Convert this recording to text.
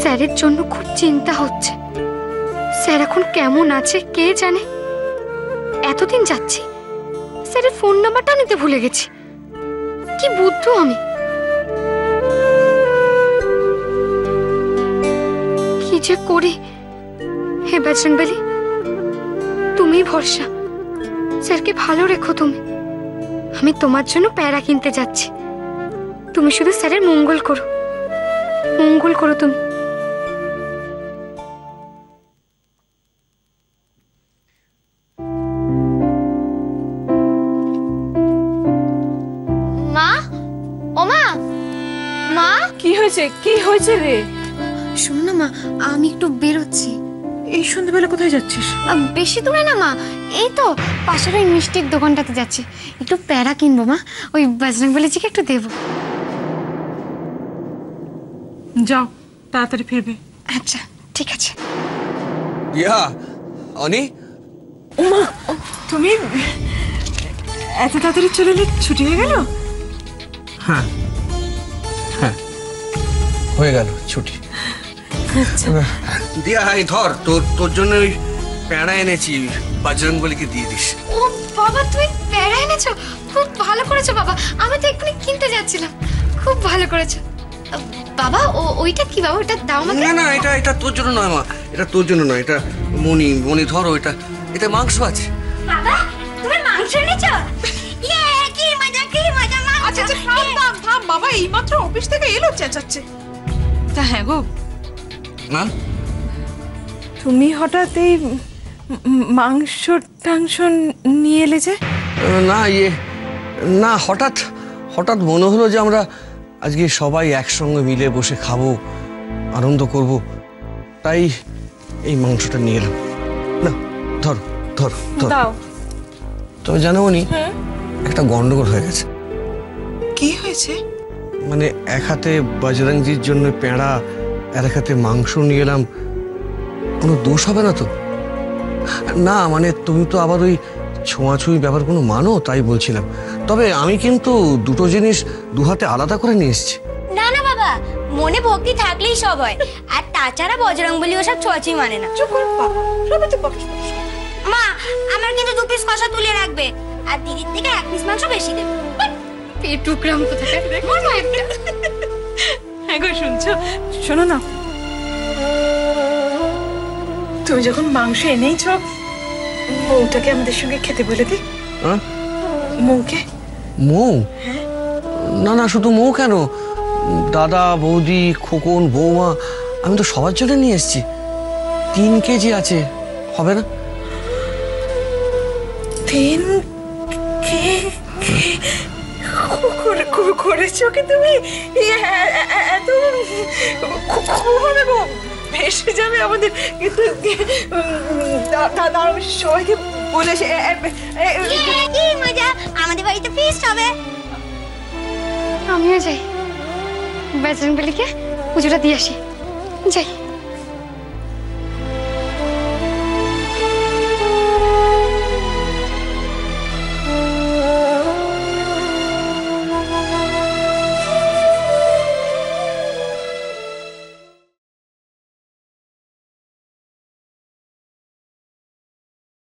স্যারের জন্য খুব চিন্তা হচ্ছে। স্যার এখন কেমন আছে কে জানে। এতদিন যাচ্ছি, স্যারের ফোন নাম্বারটা নিতে ভুলে গেছি। কি বুদ্ধু আমি। কি যে করি। হে বজরংবলী, তুমি ভরসা, স্যারকে ভালো রেখো তুমি। আমি তোমার জন্য প্যারা কিনতে যাচ্ছি। তুমি শুধু স্যারের মঙ্গল করো, মঙ্গল করো তুমি। মা, ও মা, মা। কি হয়েছে? কি হয়েছে রে? শোনো না মা, আমি একটু বেরোচ্ছি। এই সন্ধ্যাবেলা কোথায় যাচ্ছিস? বেশি দূরে না মা, এই তো পাশের ওই মিষ্টির দোকানটাতে যাচ্ছি। একটু প্যারা কিনবো মা, ওই বজরংবলীজিকে একটু দেবো। যাও, তাড়াতাড়ি ফিরবে। আচ্ছা ঠিক আছে। ইয়া অনি, ওমা, তুমি এত তাড়াতাড়ি চলে এলে? ছুটি হয়ে গেল? হ্যাঁ হ্যাঁ হয়ে গেল ছুটি। দিয়া এই ধর, তোর জন্য ওই প্যাঁড়া এনেছি, বজরংবলীকে দিয়ে দিস। ও বাবা, তুমি প্যারা এনেছো? খুব ভালো করেছো বাবা, আমি তো এক্ষুনি কিনতে যাচ্ছিলাম। খুব ভালো করেছো বাবা। ওইটা কি বাবা? ওটা দাও আমাকে। না না, এটা তোর জন্য নয় মা, এটা তোর জন্য নয়, এটা মনি ধরো, এটা মাংস আছে। বাবা, তুমি মাংস এনেছো? ইয়ে, কি মজা কি মজা। আচ্ছা আচ্ছা, থাম বাবা, এইমাত্র অফিস থেকে এলো চেঁচাচ্ছে। তা হ্যাঁ গো, না তুমি হঠাৎ এই মাংস টাংস নিয়ে এলে যে? না না, হঠাৎ মনে হলো যে আমরা আজকে সবাই একসঙ্গে মিলে বসে খাবো, আনন্দ করব, তাই এই মাংসটা নিয়ে এলাম। না ধর ধর ধর। দাও। তবে জানো উনি একটা গন্ডগোল হয়ে গেছে। কি হয়েছে? মানে এক হাতে বজরংজির জন্য পেঁড়া আর এক হাতে মাংস নিয়ে এলাম, কোনো দোষ হবে না তো? না মানে তুমি তো আবার ওই ছোঁয়াছুঁয়ি ব্যাপার কোনো মানো, তাই বলছিলাম। তবে আমি কিন্তু দুটো জিনিস দু হাতে আলাদা করে নিয়ে এসেছি। না না বাবা, মনে ভক্তি থাকলেই সব হয়। আর তাছাড়া বজরংবলী ওসব ছোঁয়াছুঁই মানে না। চুপ কর বাবা, সবাই তো বকিস। মা, আমার কিন্তু 2 পিস কষা তুলে রাখবে, আর দিদির থেকে 1 পিস মাংস বেশি দেবে। পেটুকরাম কোথায়। হ্যাঁ গো, শুনছো? শোনো না, তুমি যখন মাংস এনেইছো, মৌটাকে আমাদের সঙ্গে খেতে বলে দি। হ্যাঁ মৌকে? মৌ? না না, শুধু মৌ কেন, দাদা বৌদি খোকন বৌমা, আমি তো সবার জন্য নিয়ে এসেছি। 3 কেজি আছে, হবে না? 3 করেছো কি তুমি? এত খুব হবে গো, ভেসে যাবে আমাদের। কিন্তু দাদা সবাইকে বলে কি মজা, আমাদের বাড়িতে ফিস্ট হবে। আমিও যাই, বজরংবলীকে পুজোটা দিয়ে আসি। যাই।